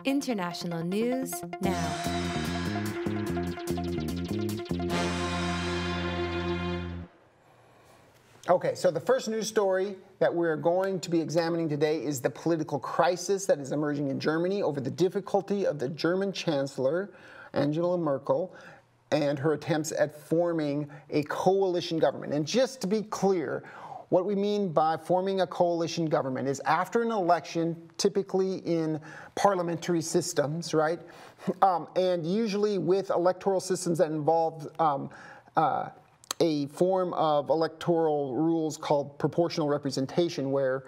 International news now. Okay, so the first news story that we're going to be examining today is the political crisis that is emerging in Germany over the difficulty of the German Chancellor, Angela Merkel, and her attempts at forming a coalition government. And just to be clear, what we mean by forming a coalition government is after an election, typically in parliamentary systems, right? And usually with electoral systems that involve a form of electoral rules called proportional representation, where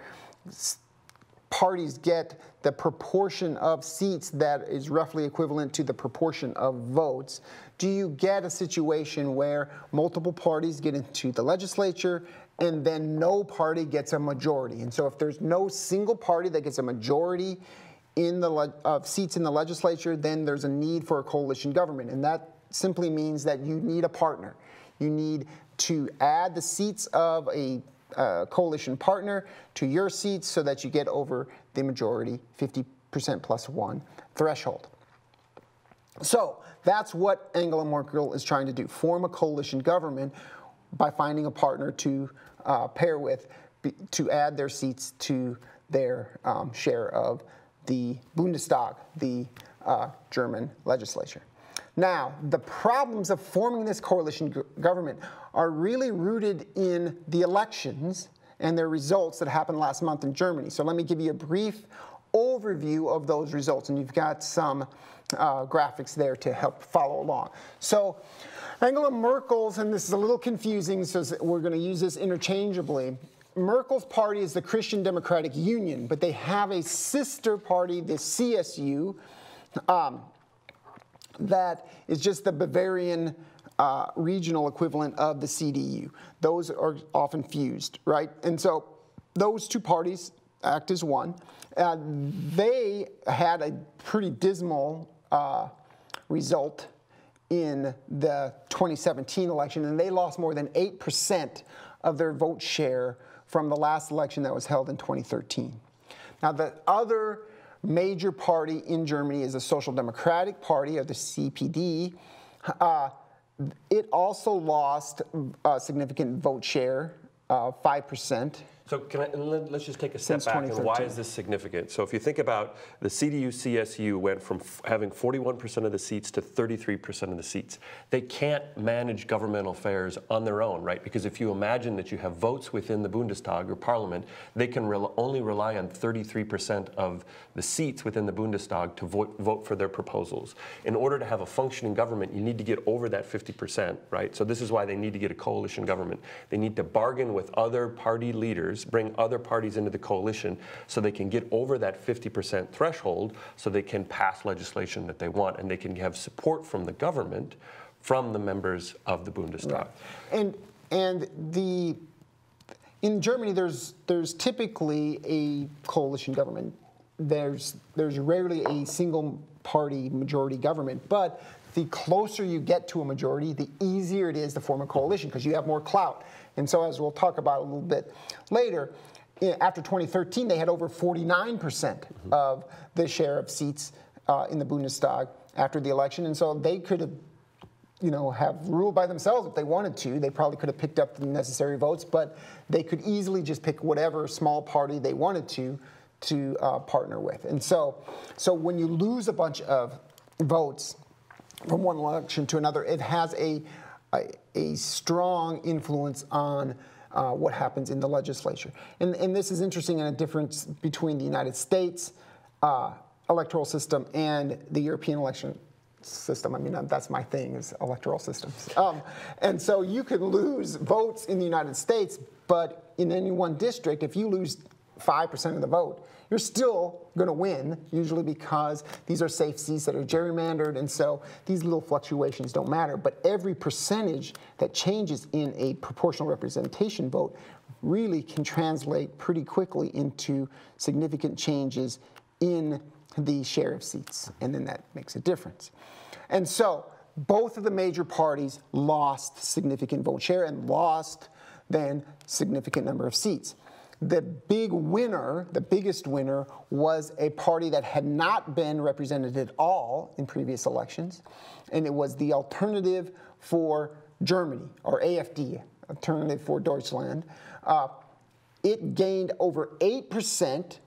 parties get the proportion of seats that is roughly equivalent to the proportion of votes. Do you get a situation where multiple parties get into the legislature and then no party gets a majority? And so if there's no single party that gets a majority in the of seats in the legislature, then there's a need for a coalition government. And that simply means that you need a partner. You need to add the seats of a coalition partner to your seats so that you get over the majority, 50% plus one threshold. So that's what Angela Merkel is trying to do, form a coalition government by finding a partner to pair with, to add their seats to their share of the Bundestag, the German legislature. Now, the problems of forming this coalition government are really rooted in the elections and their results that happened last month in Germany. So let me give you a brief overview of those results, and you've got some graphics there to help follow along. So Angela Merkel's, and this is a little confusing, so we're going to use this interchangeably. Merkel's party is the Christian Democratic Union, but they have a sister party, the CSU, that is just the Bavarian regional equivalent of the CDU. Those are often fused, right? And so those two parties act as one. They had a pretty dismal result in the 2017 election, and they lost more than 8% of their vote share from the last election that was held in 2013. Now, the other major party in Germany is the Social Democratic Party, or the CPD. It also lost a significant vote share, 5%. So let's just take a step back, and why is this significant? So if you think about the CDU-CSU went from having 41% of the seats to 33% of the seats. They can't manage governmental affairs on their own, right? Because if you imagine that you have votes within the Bundestag or parliament, they can only rely on 33% of the seats within the Bundestag to vote for their proposals. In order to have a functioning government, you need to get over that 50%, right? So this is why they need to get a coalition government. They need to bargain with other party leaders, bring other parties into the coalition so they can get over that 50% threshold so they can pass legislation that they want, and they can have support from the government, from the members of the Bundestag. Right. And in Germany, there's typically a coalition government. There's rarely a single party majority government, but the closer you get to a majority, the easier it is to form a coalition because you have more clout. And so, as we'll talk about a little bit later, after 2013, they had over 49% of the share of seats in the Bundestag after the election. And so they could have, have ruled by themselves if they wanted to. They probably could have picked up the necessary votes, but they could easily just pick whatever small party they wanted to partner with. And so when you lose a bunch of votes from one election to another, it has a strong influence on what happens in the legislature. And this is interesting in a difference between the United States electoral system and the European election system. I mean, that's my thing, is electoral systems. And so you could lose votes in the United States, but in any one district, if you lose 5% of the vote, you're still going to win, usually because these are safe seats that are gerrymandered, and so these little fluctuations don't matter. But every percentage that changes in a proportional representation vote really can translate pretty quickly into significant changes in the share of seats, and then that makes a difference. And so both of the major parties lost significant vote share and lost then significant number of seats. The big winner, the biggest winner, was a party that had not been represented at all in previous elections, and it was the Alternative for Germany, or AfD, Alternative for Deutschland. It gained over 8%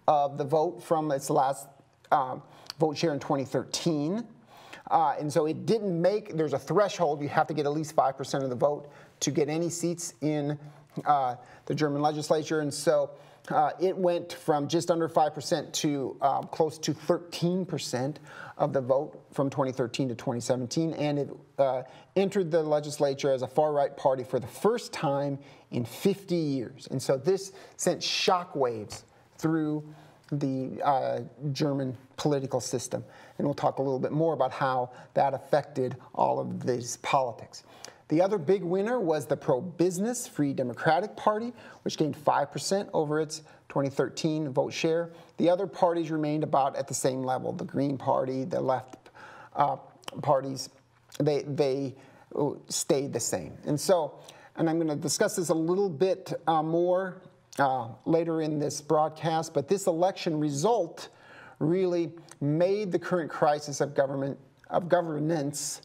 of the vote from its last vote share in 2013. And so it didn't make, there's a threshold, you have to get at least 5% of the vote to get any seats in the German legislature. And so it went from just under 5% to close to 13% of the vote from 2013 to 2017. And it entered the legislature as a far-right party for the first time in 50 years. And so this sent shockwaves through the German political system. And we'll talk a little bit more about how that affected all of these politics. The other big winner was the pro-business Free Democratic Party, which gained 5% over its 2013 vote share. The other parties remained about at the same level. The Green Party, the left parties, they stayed the same. And so, and I'm going to discuss this a little bit more later in this broadcast, but this election result really made the current crisis of governance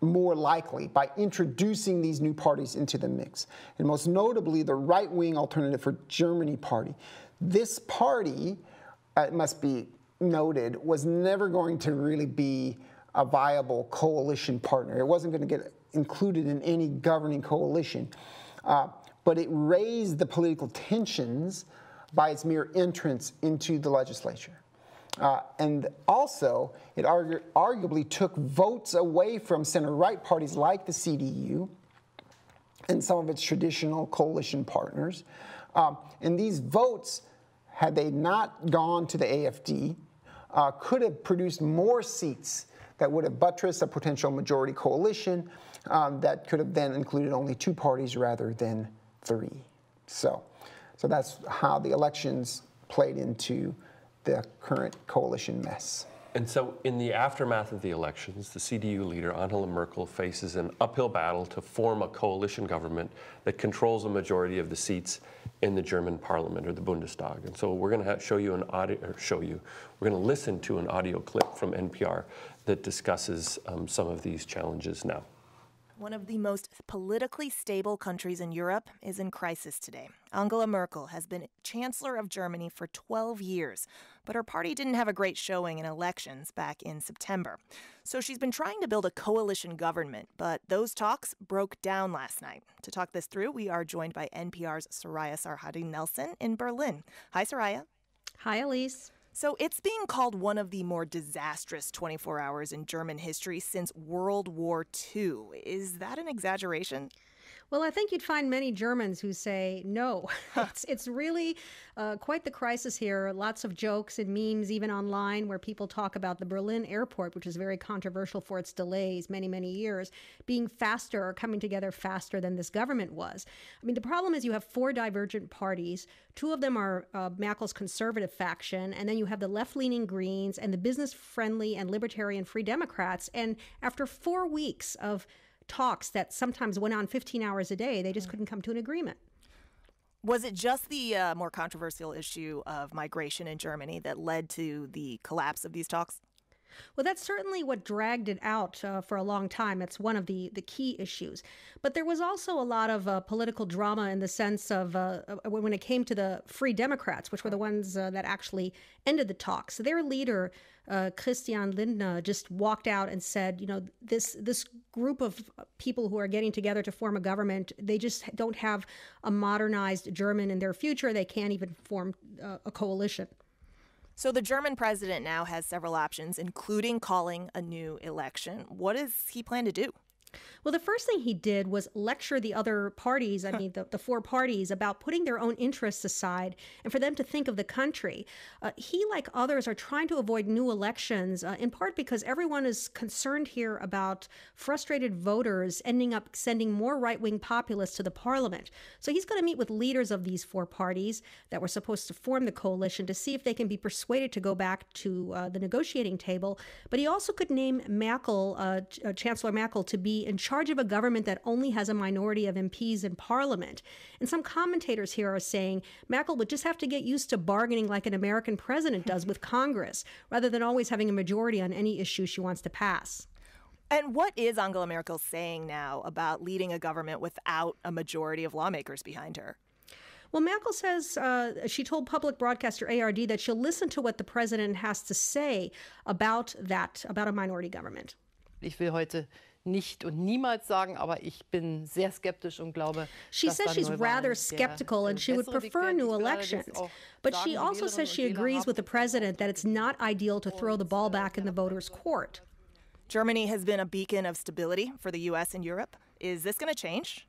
more likely by introducing these new parties into the mix, and most notably the right-wing Alternative for Germany party. This party, it must be noted, was never going to really be a viable coalition partner. It wasn't going to get included in any governing coalition, but it raised the political tensions by its mere entrance into the legislature. And also, it arguably took votes away from center-right parties like the CDU and some of its traditional coalition partners. And these votes, had they not gone to the AfD, could have produced more seats that would have buttressed a potential majority coalition that could have then included only 2 parties rather than 3. So that's how the elections played into the current coalition mess. And so in the aftermath of the elections, the CDU leader, Angela Merkel, faces an uphill battle to form a coalition government that controls a majority of the seats in the German parliament, or the Bundestag. And so we're going to show you an audio, we're going to listen to an audio clip from NPR that discusses some of these challenges now. One of the most politically stable countries in Europe is in crisis today. Angela Merkel has been Chancellor of Germany for 12 years, but her party didn't have a great showing in elections back in September. So she's been trying to build a coalition government, but those talks broke down last night. To talk this through, we are joined by NPR's Soraya Sarhadi-Nelson in Berlin. Hi, Soraya. Hi, Elise. So it's being called one of the more disastrous 24 hours in German history since World War II. Is that an exaggeration? Well, I think you'd find many Germans who say no. It's really quite the crisis here. Lots of jokes and memes, even online, where people talk about the Berlin airport, which is very controversial for its delays many, many years, being faster or coming together faster than this government was. I mean, the problem is you have 4 divergent parties. 2 of them are Merkel's conservative faction, and then you have the left-leaning Greens and the business-friendly and libertarian Free Democrats. And after 4 weeks of talks that sometimes went on 15 hours a day, they just couldn't come to an agreement. Was it just the more controversial issue of migration in Germany that led to the collapse of these talks? Well, that's certainly what dragged it out for a long time. It's one of the key issues. But there was also a lot of political drama in the sense of when it came to the Free Democrats, which were the ones that actually ended the talks. Their leader, Christian Lindner, just walked out and said, you know, this group of people who are getting together to form a government, they just don't have a modernized German in their future. They can't even form a coalition. So the German president now has several options, including calling a new election. What does he plan to do? Well, the first thing he did was lecture the other parties, the 4 parties, about putting their own interests aside and for them to think of the country. He, like others, are trying to avoid new elections, in part because everyone is concerned here about frustrated voters ending up sending more right-wing populists to the parliament. So he's going to meet with leaders of these 4 parties that were supposed to form the coalition to see if they can be persuaded to go back to the negotiating table. But he also could name Merkel, Chancellor Merkel, to be be in charge of a government that only has a minority of MPs in parliament. And some commentators here are saying Merkel would just have to get used to bargaining like an American president does with Congress, rather than always having a majority on any issue she wants to pass. And what is Angela Merkel saying now about leading a government without a majority of lawmakers behind her? Well, Merkel says she told public broadcaster ARD that she'll listen to what the president has to say about a minority government. Ich will heute nicht und niemals sagen, aber ich bin sehr skeptisch und glaube, she says she's rather skeptical and she would prefer new elections. But she also says she agrees with the president that it's not ideal to throw the ball back in the voters' court. Germany has been a beacon of stability for the U.S. and Europe. Is this going to change?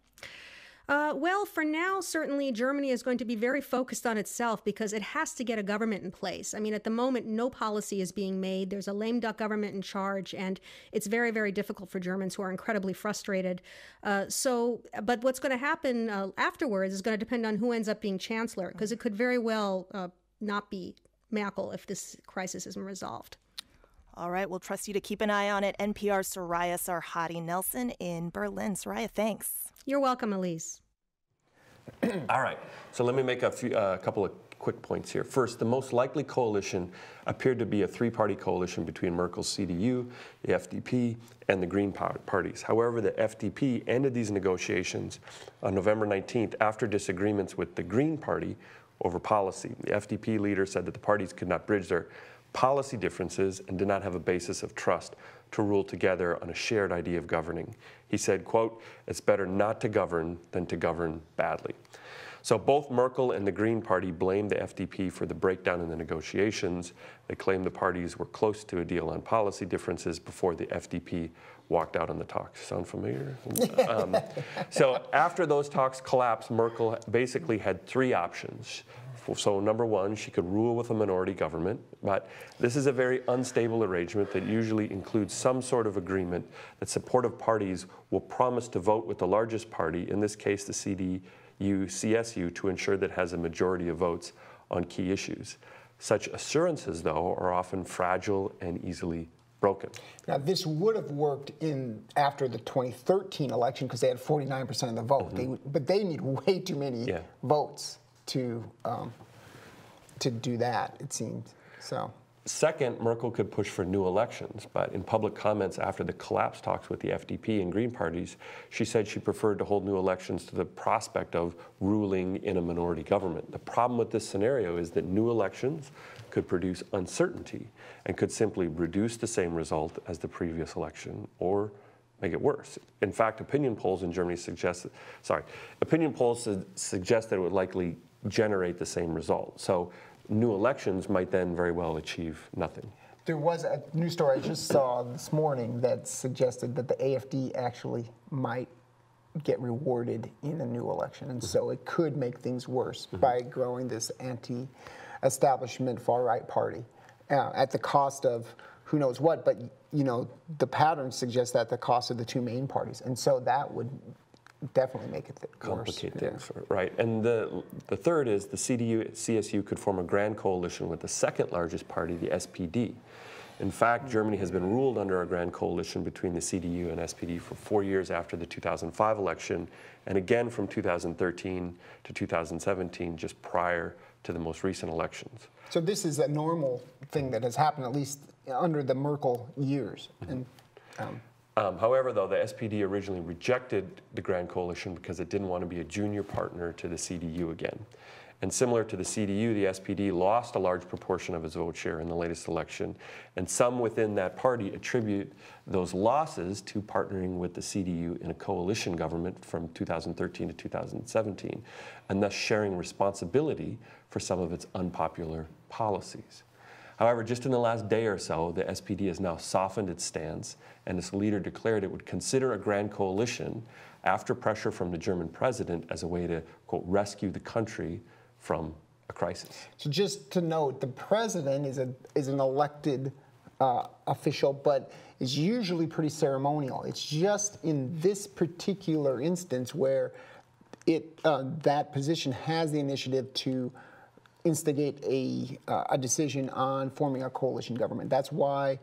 Well, for now, certainly Germany is going to be very focused on itself because it has to get a government in place. I mean, at the moment, no policy is being made. There's a lame duck government in charge, and it's very, very difficult for Germans who are incredibly frustrated. But what's going to happen afterwards is going to depend on who ends up being chancellor, because it could very well not be Merkel if this crisis isn't resolved. All right, we'll trust you to keep an eye on it. NPR's Soraya Sarhadi Nelson in Berlin. Soraya, thanks. You're welcome, Elise. All right, so let me make a couple of quick points here. First, the most likely coalition appeared to be a three-party coalition between Merkel's CDU, the FDP, and the Green parties. However, the FDP ended these negotiations on November 19th after disagreements with the Green Party over policy. The FDP leader said that the parties could not bridge their policy differences and did not have a basis of trust to rule together on a shared idea of governing. He said, quote, "It's better not to govern than to govern badly." So both Merkel and the Green Party blamed the FDP for the breakdown in the negotiations. They claimed the parties were close to a deal on policy differences before the FDP walked out on the talks. Sound familiar? So after those talks collapsed, Merkel basically had three options. So number one, she could rule with a minority government, but this is a very unstable arrangement that usually includes some sort of agreement that supportive parties will promise to vote with the largest party, in this case the CDU-CSU, to ensure that it has a majority of votes on key issues. Such assurances, though, are often fragile and easily broken. Now, this would have worked after the 2013 election because they had 49% of the vote, but they need way too many votes to do that, it seems. So. Second, Merkel could push for new elections, but in public comments after the collapse talks with the FDP and Green parties, she said she preferred to hold new elections to the prospect of ruling in a minority government. The problem with this scenario is that new elections could produce uncertainty and could simply reduce the same result as the previous election or make it worse. In fact, opinion polls in Germany suggest that it would likely generate the same result. So new elections might then very well achieve nothing. There was a news story I just saw this morning that suggested that the AfD actually might get rewarded in a new election, and so it could make things worse by growing this anti-establishment far-right party at the cost of who knows what, but you know, the pattern suggests at the cost of the two main parties, and so that would definitely make it complicate things, right? And the third is the CDU-CSU could form a grand coalition with the second largest party, the SPD. In fact, Germany has been ruled under a grand coalition between the CDU and SPD for 4 years after the 2005 election, and again from 2013 to 2017, just prior to the most recent elections. So this is a normal thing that has happened, at least under the Merkel years. And, however, though, the SPD originally rejected the Grand Coalition because it didn't want to be a junior partner to the CDU again. And similar to the CDU, the SPD lost a large proportion of its vote share in the latest election, and some within that party attribute those losses to partnering with the CDU in a coalition government from 2013 to 2017, and thus sharing responsibility for some of its unpopular policies. However, just in the last day or so, the SPD has now softened its stance, and its leader declared it would consider a grand coalition after pressure from the German president as a way to, quote, rescue the country from a crisis. So just to note, the president is an elected official, but is usually pretty ceremonial. It's just in this particular instance where that position has the initiative to instigate a decision on forming a coalition government. That's why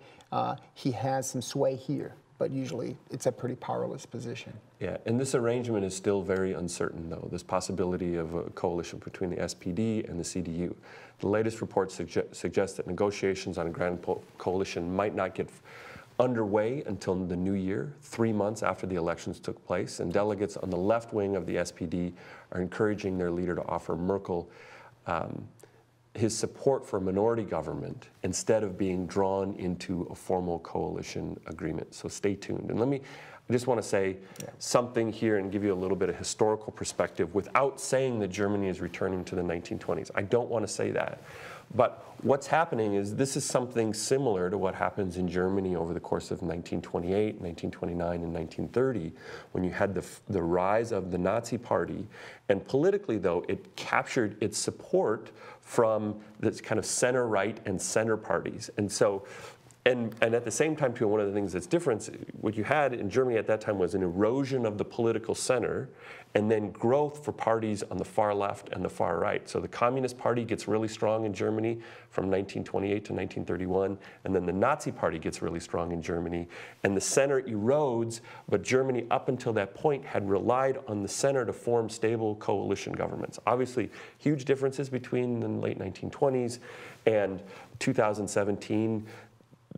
he has some sway here. but usually it's a pretty powerless position. Yeah, and this arrangement is still very uncertain, though, this possibility of a coalition between the SPD and the CDU. The latest reports suggest that negotiations on a grand coalition might not get underway until the new year, 3 months after the elections took place, and delegates on the left wing of the SPD are encouraging their leader to offer Merkel his support for a minority government instead of being drawn into a formal coalition agreement. So stay tuned. And I just want to say something here and give you a little bit of historical perspective without saying that Germany is returning to the 1920s. I don't want to say that. But what's happening is this is something similar to what happens in Germany over the course of 1928, 1929, and 1930, when you had the rise of the Nazi Party. And politically, though, it captured its support from this kind of center-right and center parties. And so, and at the same time, too, one of the things that's different, what you had in Germany at that time was an erosion of the political center and then growth for parties on the far left and the far right. So the Communist Party gets really strong in Germany from 1928 to 1931, and then the Nazi Party gets really strong in Germany, and the center erodes, but Germany up until that point had relied on the center to form stable coalition governments. Obviously, huge differences between the late 1920s and 2017.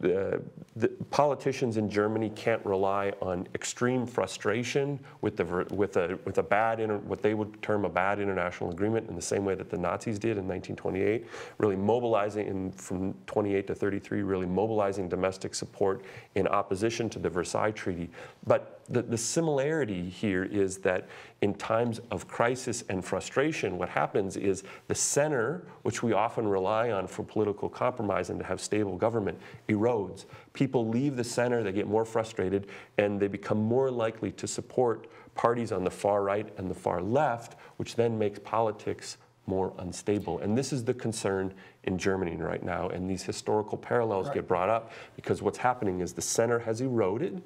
The politicians in Germany can't rely on extreme frustration with a bad what they would term a bad international agreement in the same way that the Nazis did in 1928, really mobilizing from 28 to 33, really mobilizing domestic support in opposition to the Versailles Treaty. But the similarity here is that in times of crisis and frustration, what happens is the center, which we often rely on for political compromise and to have stable government, erodes. People leave the center, they get more frustrated, and they become more likely to support parties on the far right and the far left, which then makes politics more unstable. And this is the concern in Germany right now, and these historical parallels get brought up because what's happening is the center has eroded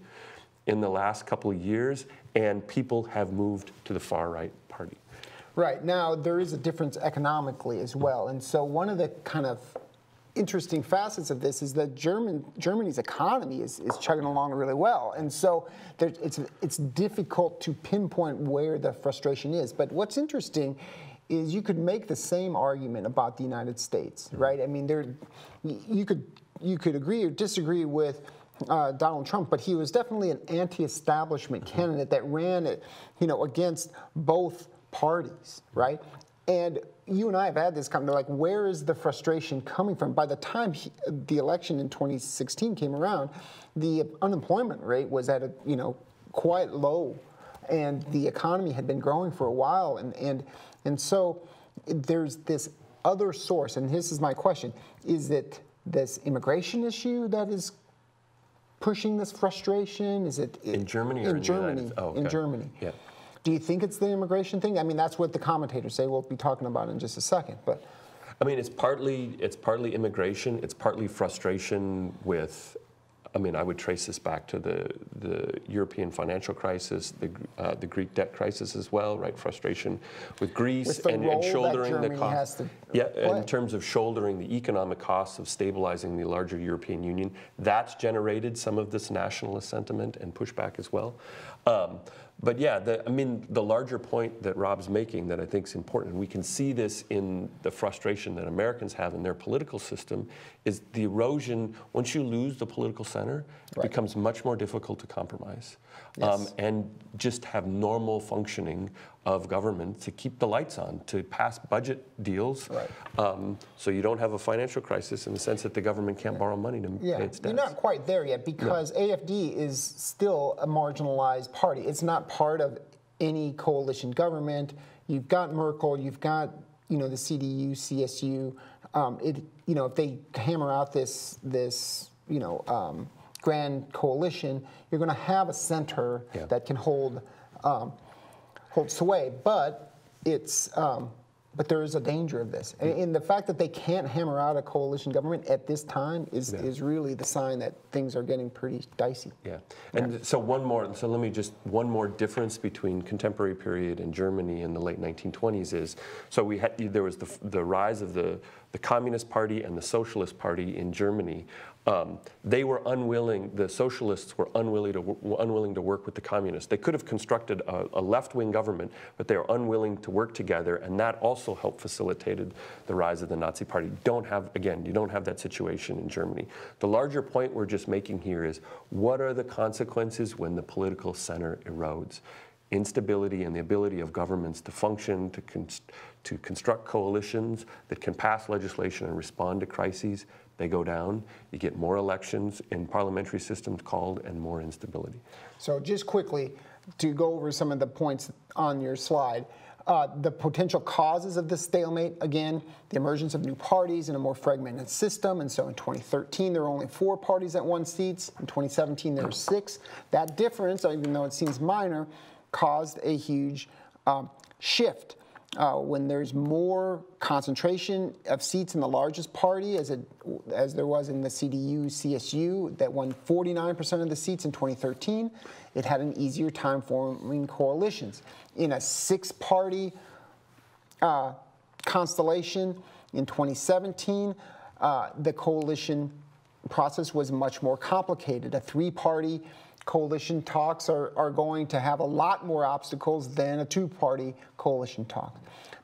in the last couple of years, and people have moved to the far right party. Right. Now, there is a difference economically as well. And so one of the kind of interesting facets of this is that Germany's economy is chugging along really well. And so it's difficult to pinpoint where the frustration is. But what's interesting is you could make the same argument about the United States, right? I mean, you could agree or disagree with Donald Trump, but he was definitely an anti-establishment candidate that ran, against both parties, right? And you and I have had this comment, like, where is the frustration coming from? By the time the election in 2016 came around, the unemployment rate was at quite low, and the economy had been growing for a while, and so there's this other source, and this is my question: is it this immigration issue that is pushing this frustration? Is it in Germany or in Germany? Oh, okay. In Germany. Yeah. Do you think it's the immigration thing? I mean, that's what the commentators say. We'll be talking about it in just a second. But I mean, it's partly immigration. It's partly frustration with. I mean, I would trace this back to the European financial crisis, the Greek debt crisis as well, right? Frustration with Greece and shouldering the cost. In terms of shouldering the economic costs of stabilizing the larger European Union, that's generated some of this nationalist sentiment and pushback as well. But yeah, the larger point that Rob's making that I think is important, and we can see this in the frustration that Americans have in their political system, is the erosion. Once you lose the political center, it becomes much more difficult to compromise and just have normal functioning of government to keep the lights on, to pass budget deals, so you don't have a financial crisis in the sense that the government can't borrow money to pay its debts. You're not quite there yet because AfD is still a marginalized party. It's not part of any coalition government. You've got Merkel, you've got the CDU, CSU. If they hammer out this grand coalition, you're going to have a center that can hold sway, but there is a danger of this, and the fact that they can't hammer out a coalition government at this time is really the sign that things are getting pretty dicey. And so one more difference between contemporary period in Germany in the late 1920s is, so there was the rise of the the Communist Party and the Socialist Party in Germany, they were unwilling, the socialists were unwilling to work with the communists. They could have constructed a left-wing government, but they were unwilling to work together, and that also helped facilitated the rise of the Nazi Party. You don't have that situation in Germany. The larger point we're just making here is, what are the consequences when the political center erodes? Instability and the ability of governments to function, to construct coalitions that can pass legislation and respond to crises, they go down. You get more elections in parliamentary systems called, and more instability. So just quickly, to go over some of the points on your slide, the potential causes of this stalemate, again, the emergence of new parties in a more fragmented system, and so in 2013 there were only 4 parties that won seats, in 2017 there were 6. That difference, even though it seems minor, caused a huge shift. When there's more concentration of seats in the largest party, as there was in the CDU-CSU that won 49% of the seats in 2013, it had an easier time forming coalitions. In a 6-party constellation in 2017, the coalition process was much more complicated. A 3-party coalition talks are going to have a lot more obstacles than a 2-party coalition talk.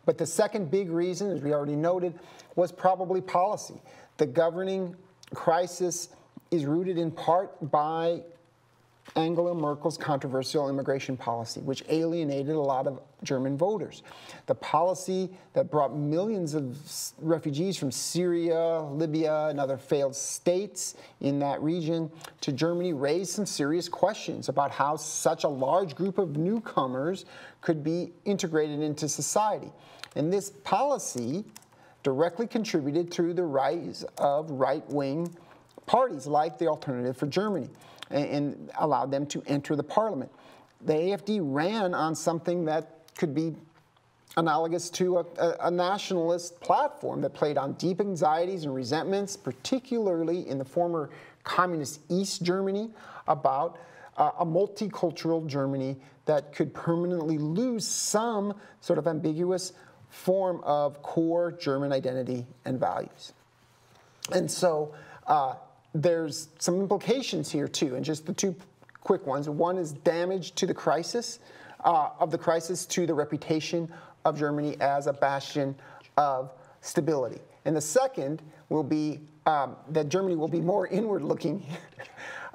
But the second big reason, as we already noted, was probably policy. The governing crisis is rooted in part by Angela Merkel's controversial immigration policy, which alienated a lot of German voters. The policy that brought millions of refugees from Syria, Libya, and other failed states in that region to Germany raised some serious questions about how such a large group of newcomers could be integrated into society. And this policy directly contributed to the rise of right-wing parties like the Alternative for Germany, and allowed them to enter the parliament. The AfD ran on something that could be analogous to a nationalist platform that played on deep anxieties and resentments, particularly in the former communist East Germany, about a multicultural Germany that could permanently lose some sort of ambiguous form of core German identity and values. And so there's some implications here too, and just the 2 quick ones. One is damage to the crisis, to the reputation of Germany as a bastion of stability. And the second will be that Germany will be more inward-looking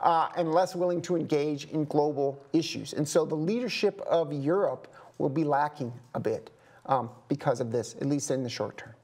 and less willing to engage in global issues. And so the leadership of Europe will be lacking a bit because of this, at least in the short term.